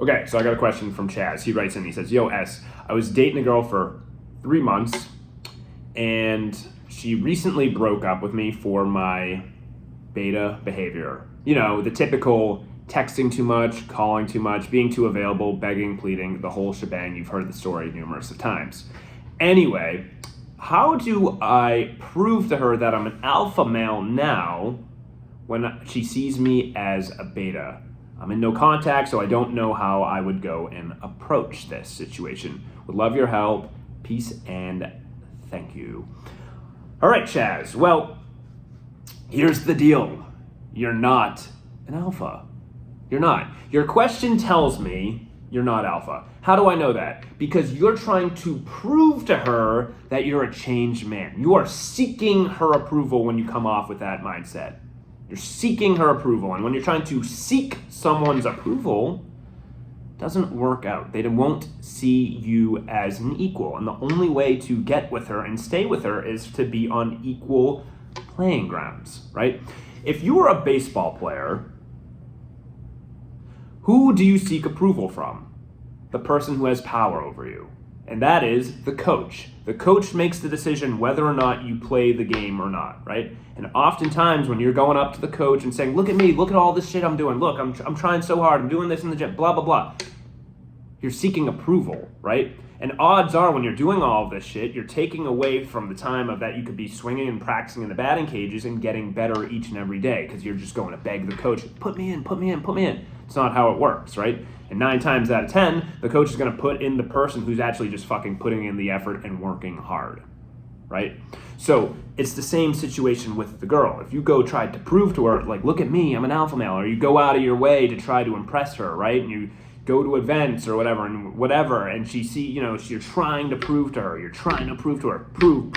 Okay, so I got a question from Chaz. He writes in, he says, Yo, S, I was dating a girl for 3 months, and she recently broke up with me for my beta behavior. You know, the typical texting too much, calling too much, being too available, begging, pleading, the whole shebang. You've heard the story numerous of times. Anyway, how do I prove to her that I'm an alpha male now when she sees me as a beta? I'm in no contact, so I don't know how I would go and approach this situation. Would love your help. Peace and thank you. All right, Chaz. Well, here's the deal. You're not an alpha. You're not. Your question tells me you're not alpha. How do I know that? Because you're trying to prove to her that you're a changed man. You are seeking her approval when you come off with that mindset. You're seeking her approval. And when you're trying to seek someone's approval, it doesn't work out. They won't see you as an equal. And the only way to get with her and stay with her is to be on equal playing grounds, right? If you were a baseball player, who do you seek approval from? The person who has power over you. And that is the coach. The coach makes the decision whether or not you play the game or not, right? And oftentimes when you're going up to the coach and saying, look at me, look at all this shit I'm doing. Look, I'm trying so hard. I'm doing this in the gym, blah, blah, blah. You're seeking approval, right? And odds are when you're doing all of this shit, you're taking away from the time of that you could be swinging and practicing in the batting cages and getting better each and every day because you're just going to beg the coach, put me in, put me in, put me in. It's not how it works, right? And 9 times out of 10, the coach is going to put in the person who's actually just fucking putting in the effort and working hard, right? So it's the same situation with the girl. If you go try to prove to her, like, look at me, I'm an alpha male, or you go out of your way to try to impress her, right? And you go to events or whatever, and she see, you're trying to prove to her, prove.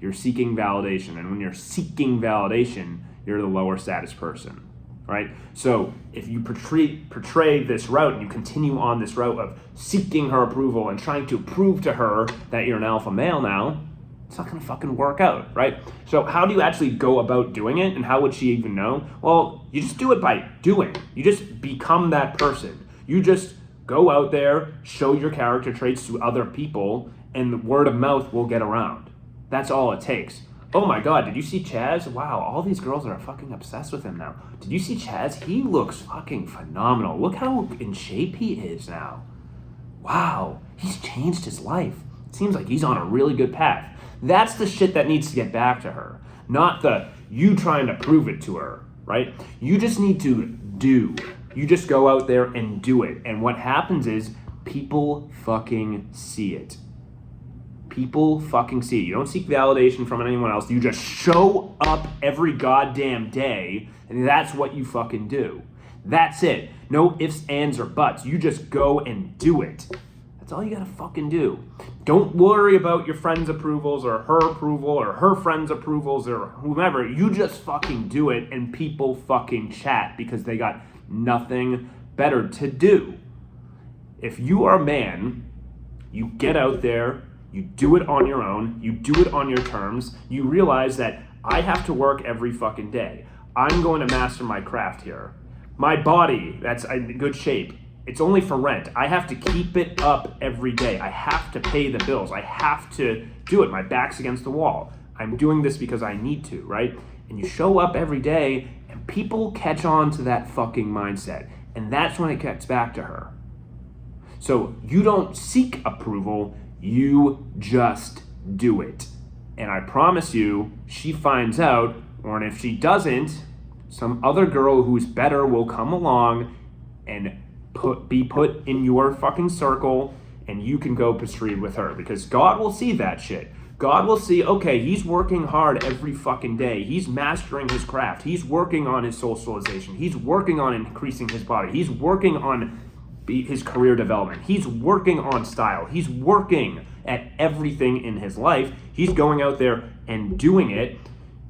You're seeking validation. And when you're seeking validation, you're the lower status person. Right? So if you portray this route and you continue on this route of seeking her approval and trying to prove to her that you're an alpha male now, it's not going to fucking work out, right? So how do you actually go about doing it, and how would she even know? Well, you just do it by doing. You just become that person. You just go out there, show your character traits to other people, and the word of mouth will get around. That's all it takes. Oh my God, did you see Chaz? Wow, all these girls are fucking obsessed with him now. Did you see Chaz? He looks fucking phenomenal. Look how in shape he is now. Wow, he's changed his life. It seems like he's on a really good path. That's the shit that needs to get back to her, not the you trying to prove it to her, right? You just need to do. You just go out there and do it. And what happens is people fucking see it. People fucking see it. You don't seek validation from anyone else. You just show up every goddamn day, and that's what you fucking do. That's it. No ifs, ands, or buts. You just go and do it. That's all you gotta fucking do. Don't worry about your friends' approvals or her friends' approvals or whomever. You just fucking do it, and people fucking chat because they got nothing better to do. If you are a man, you get out there, you do it on your own, you do it on your terms, you realize that I have to work every fucking day. I'm going to master my craft here. My body, that's in good shape, it's only for rent. I have to keep it up every day. I have to pay the bills. I have to do it. My back's against the wall. I'm doing this because I need to, right? And you show up every day and people catch on to that fucking mindset. And that's when it gets back to her. So you don't seek approval, you just do it. And I promise you, she finds out, or if she doesn't, some other girl who's better will come along and be put in your fucking circle, and you can go proceed with her, because God will see that shit. God will see, okay, he's working hard every fucking day. He's mastering his craft. He's working on his socialization. He's working on increasing his body. He's working on his career development. He's working on style. He's working at everything in his life. He's going out there and doing it.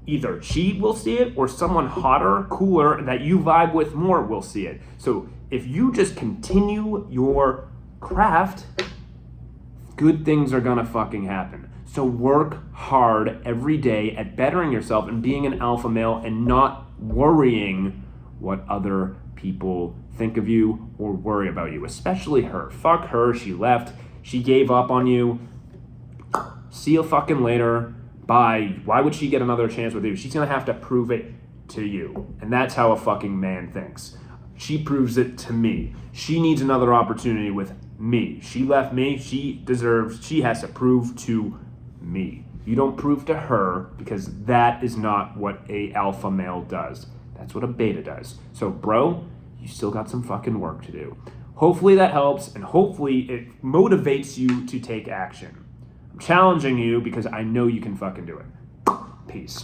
Either she will see it or someone hotter, cooler, that you vibe with more will see it. So if you just continue your craft, good things are gonna fucking happen. So work hard every day at bettering yourself and being an alpha male and not worrying what other people think of you or worry about you, especially her. Fuck her. She left. She gave up on you. See you fucking later. Bye. Why would she get another chance with you? She's going to have to prove it to you. And that's how a fucking man thinks. She proves it to me. She needs another opportunity with me. She left me. She has to prove to me. You don't prove to her, because that is not what a alpha male does. That's what a beta does. So, bro, you still got some fucking work to do. Hopefully that helps, and hopefully it motivates you to take action. I'm challenging you because I know you can fucking do it. Peace.